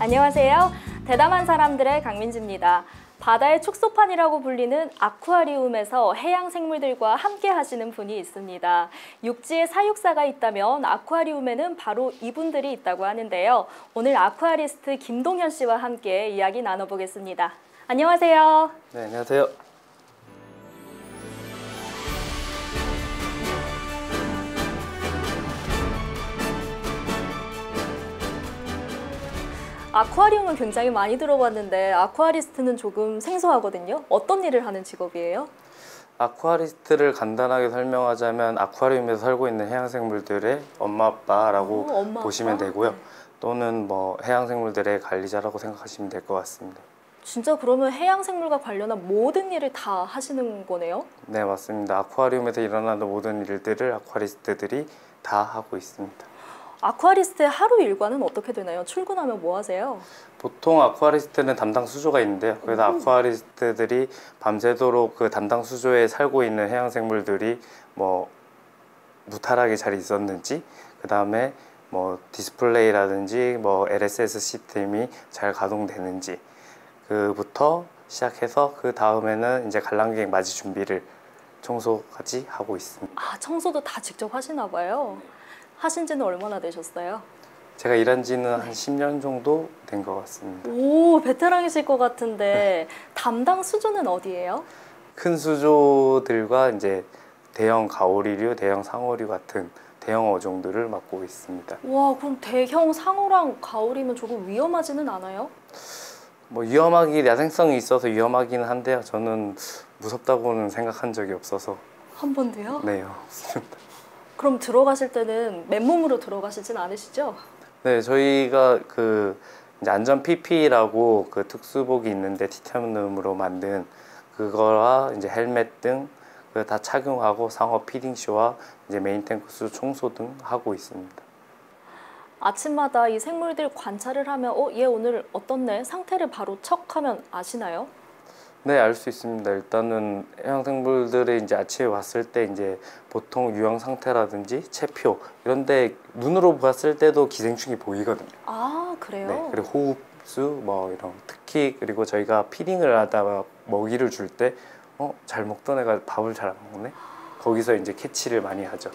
안녕하세요. 대담한 사람들의 강민지입니다. 바다의 축소판이라고 불리는 아쿠아리움에서 해양 생물들과 함께 하시는 분이 있습니다. 육지에 사육사가 있다면 아쿠아리움에는 바로 이분들이 있다고 하는데요. 오늘 아쿠아리스트 김동현 씨와 함께 이야기 나눠보겠습니다. 안녕하세요. 네, 안녕하세요. 아쿠아리움은 굉장히 많이 들어봤는데 아쿠아리스트는 조금 생소하거든요. 어떤 일을 하는 직업이에요? 아쿠아리스트를 간단하게 설명하자면 아쿠아리움에서 살고 있는 해양생물들의 엄마 아빠라고 엄마, 보시면 아빠? 되고요. 네. 또는 뭐 해양생물들의 관리자라고 생각하시면 될 것 같습니다. 진짜 그러면 해양 생물과 관련한 모든 일을 다 하시는 거네요? 네, 맞습니다. 아쿠아리움에서 일어나는 모든 일들을 아쿠아리스트들이 다 하고 있습니다. 아쿠아리스트의 하루 일과는 어떻게 되나요? 출근하면 뭐 하세요? 보통 아쿠아리스트는 담당 수조가 있는데요. 그래서 아쿠아리스트들이 밤새도록 그 담당 수조에 살고 있는 해양생물들이 뭐 무탈하게 잘 있었는지, 그 다음에 뭐 디스플레이라든지 뭐 LSS 시스템이 잘 가동되는지 그부터 시작해서 그 다음에는 이제 관람객 맞이 준비를 청소까지 하고 있습니다. 아, 청소도 다 직접 하시나 봐요. 하신 지는 얼마나 되셨어요? 제가 일한 지는 한 10년 정도 된 것 같습니다. 오, 베테랑이실 것 같은데 담당 수조는 어디예요? 큰 수조들과 이제 대형 가오리류, 대형 상어류 같은 대형 어종들을 맡고 있습니다. 와, 그럼 대형 상어랑 가오리면 조금 위험하지는 않아요? 뭐 야생성이 있어서 위험하기는 한데요. 저는 무섭다고는 생각한 적이 없어서. 한 번도요? 네, 없습니다. 그럼 들어가실 때는 맨몸으로 들어가시진 않으시죠? 네, 저희가 그 이제 안전 PPE라고 그 특수복이 있는데 티타늄으로 만든 그거와 이제 헬멧 등 그 다 착용하고 상어 피딩쇼와 이제 메인 탱크 수 청소 등 하고 있습니다. 아침마다 이 생물들 관찰을 하면 얘 오늘 어떻네? 상태를 바로 척하면 아시나요? 네, 알 수 있습니다. 일단은 해양생물들이 이제 아침에 왔을 때 이제 보통 유형 상태라든지 체표 이런데 눈으로 봤을 때도 기생충이 보이거든요. 아, 그래요? 네, 그리고 호흡수 뭐 이런 특히 그리고 저희가 피딩을 하다가 먹이를 줄 때 잘 먹던 애가 밥을 잘 안 먹네. 거기서 이제 캐치를 많이 하죠.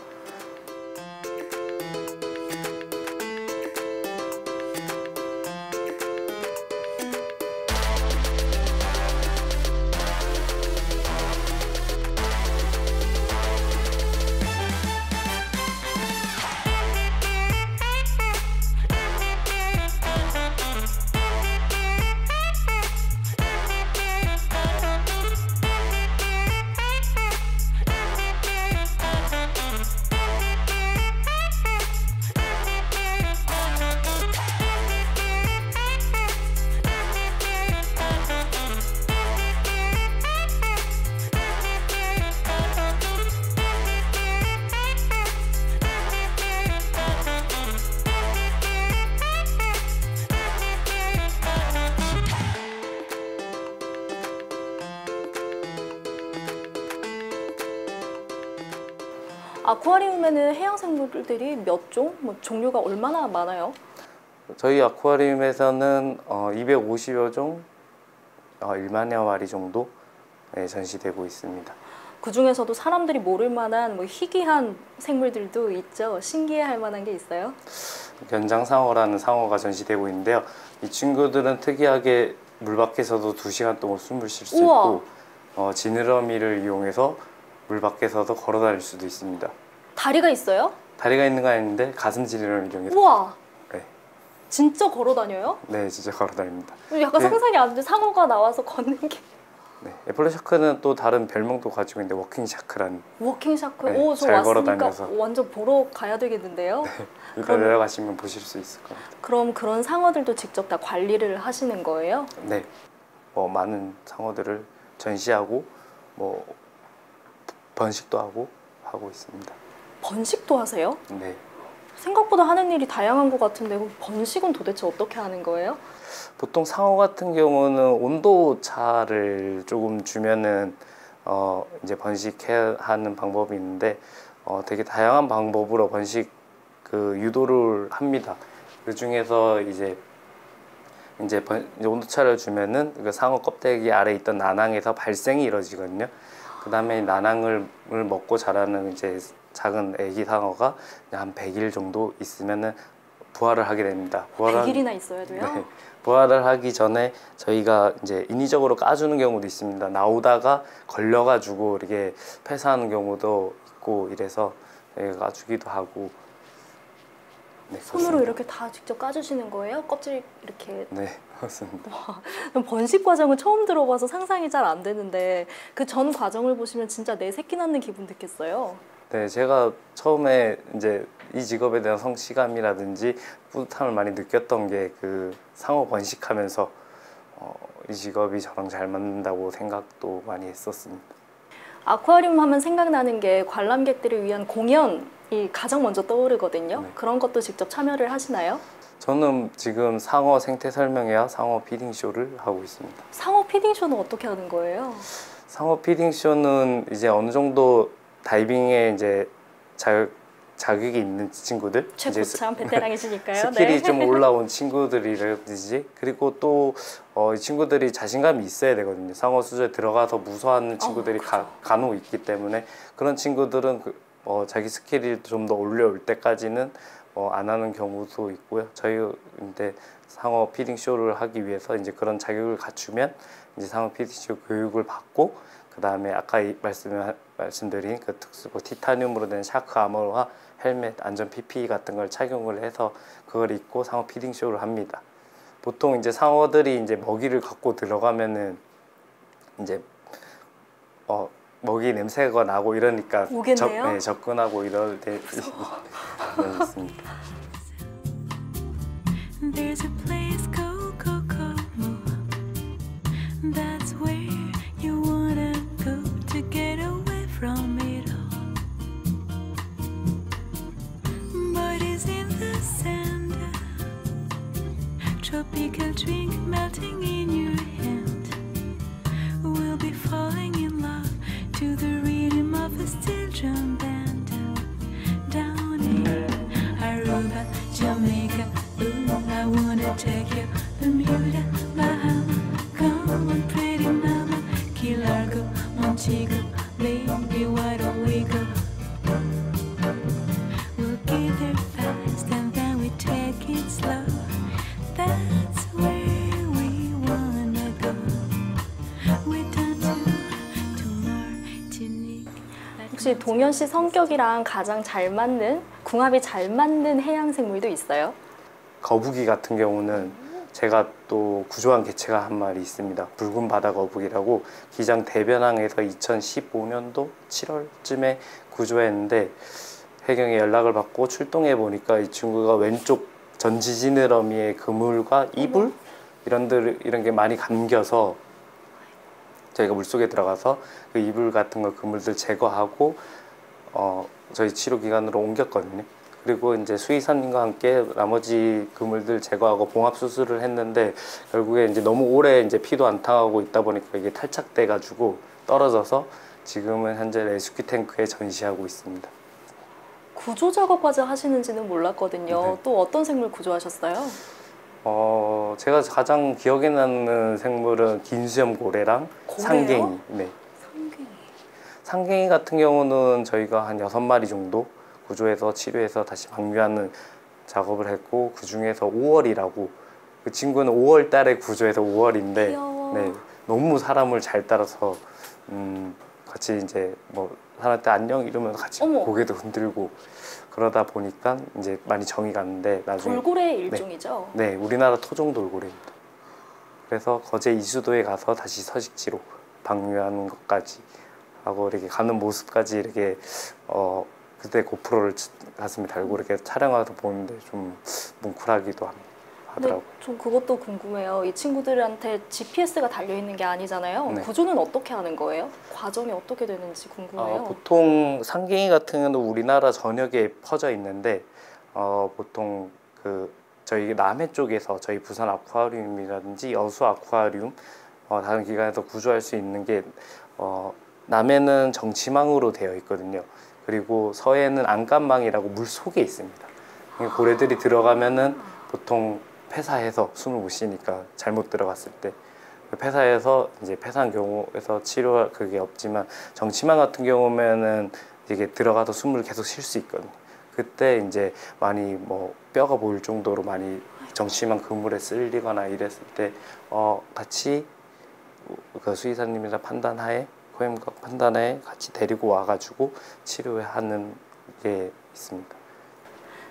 아쿠아리움에는 해양 생물들이 몇 종? 뭐 종류가 얼마나 많아요? 저희 아쿠아리움에서는 250여 종, 1만여 마리 정도 전시되고 있습니다. 그 중에서도 사람들이 모를 만한 뭐 희귀한 생물들도 있죠? 신기해할 만한 게 있어요? 변장상어라는 상어가 전시되고 있는데요. 이 친구들은 특이하게 물 밖에서도 2시간 동안 숨을 쉴 수 있고 지느러미를 이용해서 물 밖에서도 걸어 다닐 수도 있습니다. 다리가 있어요? 다리가 있는 건 아닌데 가슴 지느러미를 이용해서. 우와! 네. 진짜 걸어 다녀요? 네, 진짜 걸어 다닙니다. 약간 상상이 안 돼. 상어가 나와서 걷는 게. 네, 애플러샤크는 또 다른 별명도 가지고 있는데 워킹샤크라는. 워킹샤크? 네, 오, 저 잘 왔으니까 걸어다녀서. 완전 보러 가야 되겠는데요? 이따 내려가시면 보실 수 있을 겁니다. 그럼 그런 상어들도 직접 다 관리를 하시는 거예요? 네, 뭐 많은 상어들을 전시하고 뭐 번식도 하고 있습니다. 번식도 하세요? 네. 생각보다 하는 일이 다양한 것 같은데 그럼 번식은 도대체 어떻게 하는 거예요? 보통 상어 같은 경우는 온도 차를 조금 주면은 이제 번식하는 방법이 있는데 되게 다양한 방법으로 번식 유도를 합니다. 그 중에서 이제 이제 온도차를 주면은 그 상어 껍데기 아래 있던 난항에서 발생이 이루어지거든요. 그 다음에 난항을 먹고 자라는 이제 작은 애기 상어가 한 100일 정도 있으면은 부화를 하게 됩니다. 100일이나 있어야 돼요? 네. 부화를 하기 전에 저희가 이제 인위적으로 까주는 경우도 있습니다. 나오다가 걸려가지고 이렇게 폐사하는 경우도 있고 이래서 저희가 까주기도 하고. 네, 손으로 그렇습니다. 이렇게 다 직접 까주시는 거예요? 껍질 이렇게. 네, 그렇습니다. 번식 과정은 처음 들어봐서 상상이 잘 안 되는데 그 전 과정을 보시면 진짜 내 새끼 낳는 기분 듣겠어요. 네, 제가 처음에 이제 이 직업에 대한 성취감이라든지 뿌듯함을 많이 느꼈던 게 그 상어 번식하면서 이 직업이 저랑 잘 맞는다고 생각도 많이 했었습니다. 아쿠아리움 하면 생각나는 게 관람객들을 위한 공연이 가장 먼저 떠오르거든요. 네. 그런 것도 직접 참여를 하시나요? 저는 지금 상어 생태 설명회와 상어 피딩 쇼를 하고 있습니다. 상어 피딩쇼는 어떻게 하는 거예요? 상어 피딩 쇼는 이제 어느 정도 다이빙에 이제 자격이 있는 친구들, 이제 최고참 베테랑이시니까요. 스킬이 네. 좀 올라온 친구들이라든지 그리고 또 이 친구들이 자신감이 있어야 되거든요. 상어 수조에 들어가서 무서워하는 친구들이 그렇죠. 간혹 있기 때문에 그런 친구들은 자기 스킬이 좀 더 올려올 때까지는 안 하는 경우도 있고요. 저희 근데 상어 피딩 쇼를 하기 위해서 이제 그런 자격을 갖추면 이제 상어 피딩 쇼 교육을 받고 그 다음에 아까 말씀드린 그 특수 티타늄으로 된 샤크 아머와 헬멧, 안전 PPE 같은 걸 착용을 해서 그걸 입고 상어 피딩 쇼를 합니다. 보통 이제 상어들이 이제 먹이를 갖고 들어가면은 이제 먹이 냄새가 나고 이러니까 오겠네요? 접근하고 이럴 때 있습니다. There's a place called Kokomo. That's where you wanna go to get away from it all. Bodies in the sand, tropical drink melting in your hand. We'll be falling in love to the rhythm of a steel drum band. Down in Aruba, Jamaica, ooh, I wanna take you Bermuda, Bahama. Come on, pretty mama, Key Largo, Montego, baby, why don't we go? We'll get there fast and then we take it slow. That's where we wanna go. We're down to Martinique. 혹시 동현 씨 성격이랑 가장 잘 맞는, 궁합이 잘 맞는 해양 생물도 있어요? 거북이 같은 경우는 제가 또 구조한 개체가 한 마리 있습니다. 붉은 바다 거북이라고 기장 대변항에서 2015년도 7월쯤에 구조했는데 해경에 연락을 받고 출동해 보니까 이 친구가 왼쪽 전지지느러미의 그물과 이불 이런 게 많이 감겨서 저희가 물속에 들어가서 그 이불 같은 거 그물들 제거하고 저희 치료 기관으로 옮겼거든요. 그리고 이제 수의사님과 함께 나머지 그물들 제거하고 봉합 수술을 했는데 결국에 이제 너무 오래 이제 피도 안 타고 있다 보니까 이게 탈착돼 가지고 떨어져서 지금은 현재 레스큐 탱크에 전시하고 있습니다. 구조 작업까지 하시는지는 몰랐거든요. 네. 또 어떤 생물 구조하셨어요? 제가 가장 기억에 남는 생물은 긴수염 고래랑 고래요? 상갱이. 네. 상갱이. 상갱이 같은 경우는 저희가 한 6마리 정도 구조해서 치료해서 다시 방류하는 작업을 했고 그 중에서 5월이라고 그 친구는 5월 달에 구조해서 5월인데 귀여워. 네, 너무 사람을 잘 따라서 같이 이제 뭐 사람한테 안녕 이러면 같이 어머. 고개도 흔들고 그러다 보니까 이제 많이 정이 갔는데 나중에 돌고래의 일종이죠? 네, 우리나라 토종 돌고래입니다. 그래서 거제 이수도에 가서 다시 서식지로 방류하는 것까지 하고 이렇게 가는 모습까지 이렇게 그때 고프로를 가슴에 달고 이렇게 촬영해서 보는데 좀 뭉클하기도 근데 하더라고요. 전 그것도 궁금해요. 이 친구들한테 GPS가 달려있는 게 아니잖아요. 네. 구조는 어떻게 하는 거예요? 과정이 어떻게 되는지 궁금해요. 보통 상갱이 같은 경우는 우리나라 전역에 퍼져 있는데 보통 저희 남해 쪽에서 저희 부산 아쿠아리움이라든지 여수 아쿠아리움 다른 기관에서 구조할 수 있는 게 남해는 정치망으로 되어 있거든요. 그리고 서해는 안감망이라고 물 속에 있습니다. 고래들이 들어가면은 보통 폐사해서 숨을 못 쉬니까 잘못 들어갔을 때 폐사해서 이제 폐사한 경우에서 치료 그게 없지만 정치만 같은 경우면은 이게 들어가도 숨을 계속 쉴 수 있거든요. 그때 이제 많이 뭐 뼈가 보일 정도로 많이 정치만 그물에 쓸리거나 이랬을 때 같이 그 수의사님이랑 판단하에 코엠과 판단하에 같이 데리고 와가지고 치료하는 게 있습니다.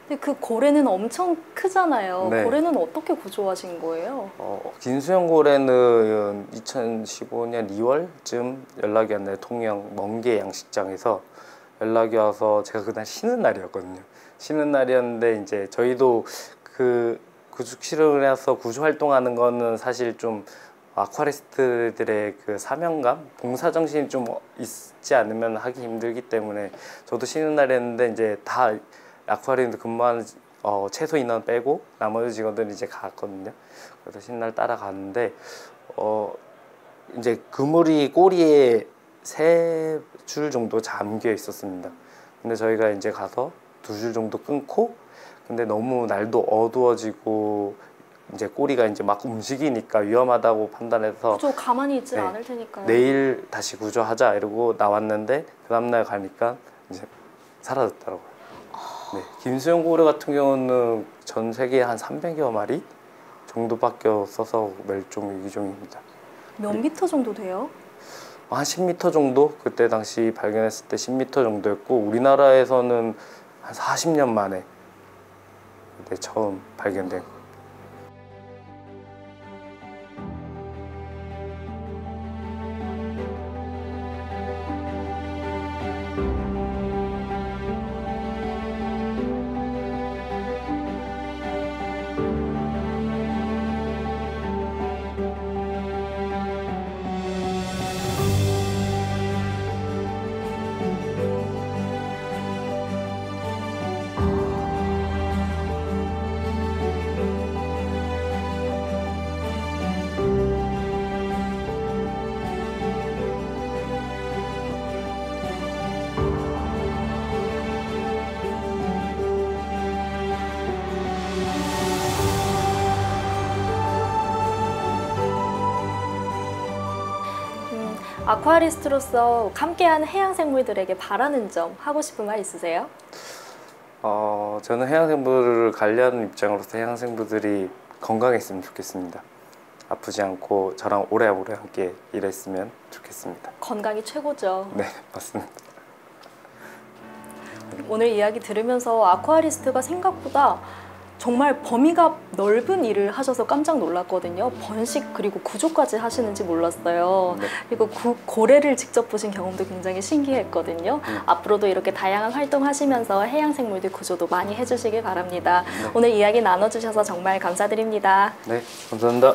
근데 그 고래는 엄청 크잖아요. 네. 고래는 어떻게 구조하신 거예요? 긴수영 고래는 2015년 2월쯤 연락이 왔나요? 통영 멍게 양식장에서 연락이 와서 제가 그날 쉬는 날이었거든요. 쉬는 날이었는데 이제 저희도 그 구축 실험에서 구조 활동하는 거는 사실 좀 아쿠아리스트들의 그 사명감, 봉사 정신이 좀 있지 않으면 하기 힘들기 때문에 저도 쉬는 날이었는데 이제 다 아쿠아리움도 근무하는 최소 인원 빼고 나머지 직원들이 이제 갔거든요. 그래서 쉬는 날 따라갔는데 이제 그물이 꼬리에 3줄 정도 잠겨 있었습니다. 근데 저희가 이제 가서 2줄 정도 끊고 근데 너무 날도 어두워지고 이제 꼬리가 이제 막 움직이니까 위험하다고 판단해서 그죠, 가만히 있진 네. 않을 테니까요. 내일 다시 구조하자 이러고 나왔는데 그 다음날 가니까 이제 사라졌더라고요. 네, 김수영 고래 같은 경우는 전 세계에 한 300여 마리 정도밖에 없어서 멸종 위기종입니다. 몇 미터 정도 돼요? 한 10m 정도? 그때 당시 발견했을 때 10m 정도였고 우리나라에서는 한 40년 만에 그때 처음 발견된 거. 아쿠아리스트로서 함께하는 해양 생물들에게 바라는 점, 하고 싶은 말 있으세요? 저는 해양생물을 관리하는 입장으로서 해양생물들이 건강했으면 좋겠습니다. 아프지 않고 저랑 오래오래 함께 일했으면 좋겠습니다. 건강이 최고죠. 네, 맞습니다. 오늘 이야기 들으면서 아쿠아리스트가 생각보다 정말 범위가 넓은 일을 하셔서 깜짝 놀랐거든요. 번식 그리고 구조까지 하시는지 몰랐어요. 네. 그리고 고래를 직접 보신 경험도 굉장히 신기했거든요. 앞으로도 이렇게 다양한 활동하시면서 해양생물들 구조도 많이 해주시길 바랍니다. 오늘 이야기 나눠주셔서 정말 감사드립니다. 네, 감사합니다.